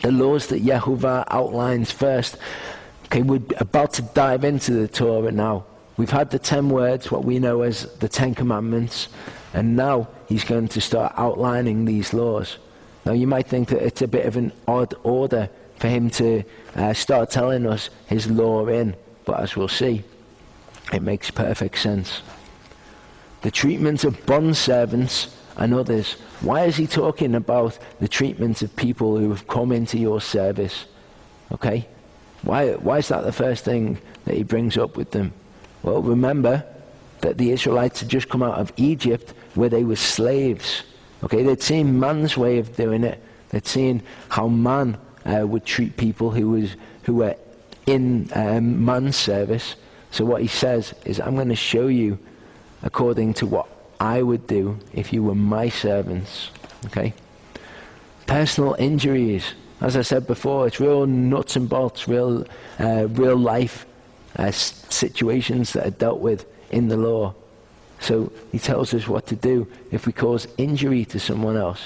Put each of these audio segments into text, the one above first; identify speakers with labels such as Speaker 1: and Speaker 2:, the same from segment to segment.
Speaker 1: the laws that Yehovah outlines first. Okay, we're about to dive into the Torah now. We've had the 10 words, what we know as the 10 commandments, and now he's going to start outlining these laws. Now you might think that it's a bit of an odd order for him to start telling us his law in, but as we'll see, it makes perfect sense. The treatment of bondservants and others. Why is he talking about the treatment of people who have come into your service? Okay? Why is that the first thing that he brings up with them? Well, remember that the Israelites had just come out of Egypt where they were slaves. Okay? They'd seen man's way of doing it. They'd seen how man would treat people who were in man's service. So what he says is, I'm going to show you according to what I would do if you were my servants. Okay? Personal injuries. As I said before, it's real nuts and bolts, real life situations that are dealt with in the law. So he tells us what to do if we cause injury to someone else.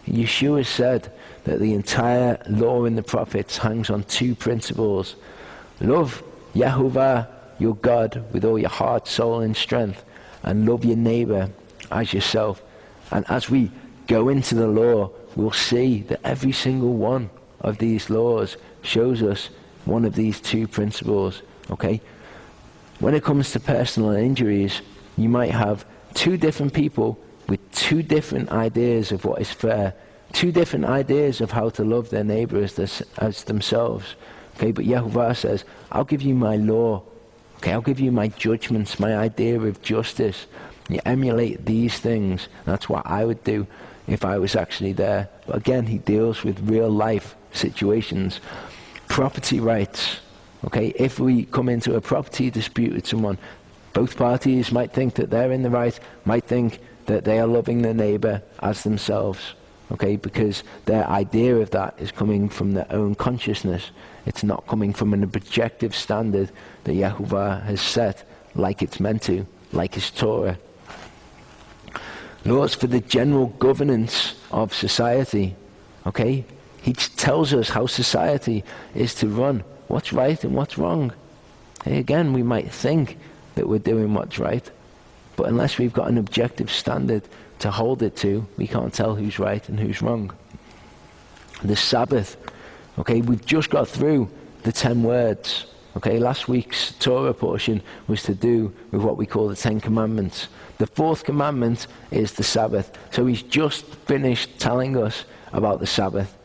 Speaker 1: Yeshua said that the entire law in the prophets hangs on 2 principles. Love Yehovah, your God, with all your heart, soul, and strength, and love your neighbor as yourself. And as we go into the law, we'll see that every single one of these laws shows us one of these 2 principles. Okay? When it comes to personal injuries, you might have 2 different people with 2 different ideas of what is fair, 2 different ideas of how to love their neighbor as themselves. Okay, but Yehovah says, I'll give you my law. Okay, I'll give you my judgments, my idea of justice. You emulate these things. That's what I would do if I was actually there. But again, he deals with real life situations. Property rights. Okay, if we come into a property dispute with someone, both parties might think that they're in the right, might think that they are loving their neighbor as themselves. Okay, because their idea of that is coming from their own consciousness. It's not coming from an objective standard that Yehovah has set like it's meant to, like his Torah. Laws for the general governance of society. Okay, he tells us how society is to run, what's right and what's wrong. Okay, again, we might think that we're doing what's right, but unless we've got an objective standard to hold it to, we can't tell who's right and who's wrong. The Sabbath. Okay, we've just got through the 10 words. Okay, last week's Torah portion was to do with what we call the 10 commandments. The 4th commandment is the Sabbath. So he's just finished telling us about the Sabbath.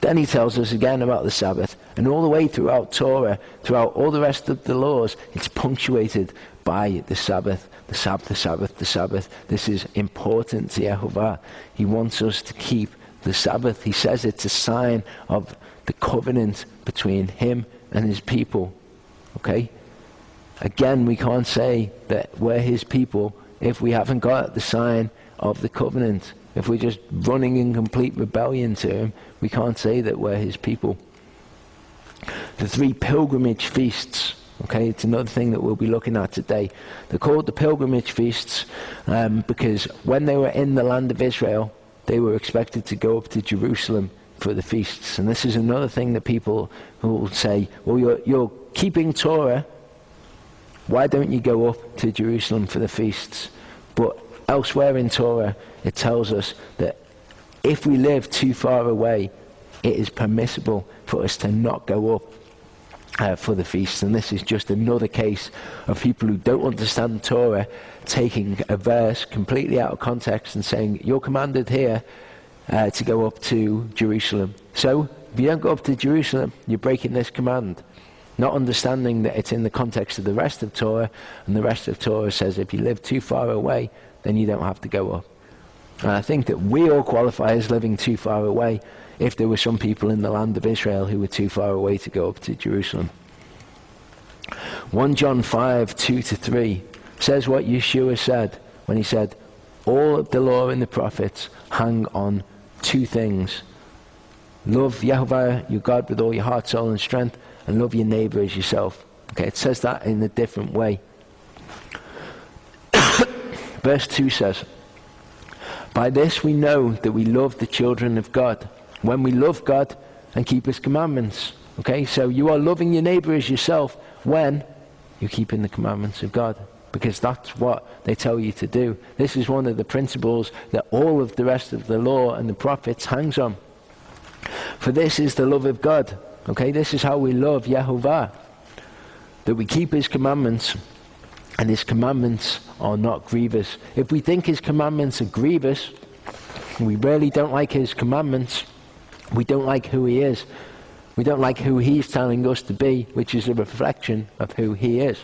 Speaker 1: Then he tells us again about the Sabbath. And all the way throughout Torah, throughout all the rest of the laws, it's punctuated by the Sabbath. The Sabbath, the Sabbath, the Sabbath. This is important to Yehovah. He wants us to keep the Sabbath. He says it's a sign of the covenant between him and his people. Okay? Again, we can't say that we're his people if we haven't got the sign of the covenant. If we're just running in complete rebellion to him, we can't say that we're his people. The 3 pilgrimage feasts. Okay, it's another thing that we'll be looking at today. They're called the pilgrimage feasts because when they were in the land of Israel, they were expected to go up to Jerusalem for the feasts. And this is another thing that people who will say, well, you're keeping Torah, why don't you go up to Jerusalem for the feasts? But elsewhere in Torah, it tells us that if we live too far away, it is permissible for us to not go up for the feasts. And this is just another case of people who don't understand Torah taking a verse completely out of context and saying, you're commanded here to go up to Jerusalem. So if you don't go up to Jerusalem, you're breaking this command. Not understanding that it's in the context of the rest of Torah, and the rest of Torah says if you live too far away, then you don't have to go up. And I think that we all qualify as living too far away if there were some people in the land of Israel who were too far away to go up to Jerusalem. 1 John 5, 2-3 says what Yeshua said when he said, all of the law and the prophets hang on 2 things. Love Yehovah, your God, with all your heart, soul, and strength, and love your neighbor as yourself. Okay, it says that in a different way. Verse 2 says, by this we know that we love the children of God, when we love God and keep his commandments. Okay, so you are loving your neighbor as yourself when you're keeping the commandments of God, because that's what they tell you to do. This is one of the principles that all of the rest of the law and the prophets hangs on. For this is the love of God. Okay, this is how we love Yehovah, that we keep his commandments, and his commandments are not grievous. If we think his commandments are grievous, and we really don't like his commandments, we don't like who he is. We don't like who he's telling us to be, which is a reflection of who he is.